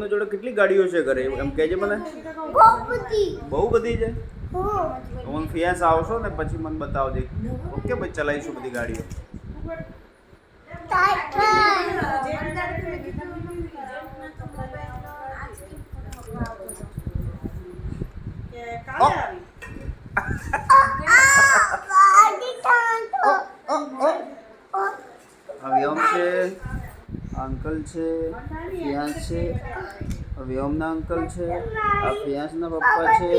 વ્યોમની જોડે કેટલી ગાડીઓ છે ઘરે એમ કહેજે મને. બહુ બધી છે. તો મને ફિયાન્સ આવશો ને પછી મને બતાવજે. ઓકે પછી ચલાવીશું બધી ગાડીઓ. વ્યોમ છે, અંકલ છે, ફિયાન્સ છે, વ્યોમના અંકલ છે, આ ફિયાન્સના પપ્પા છે.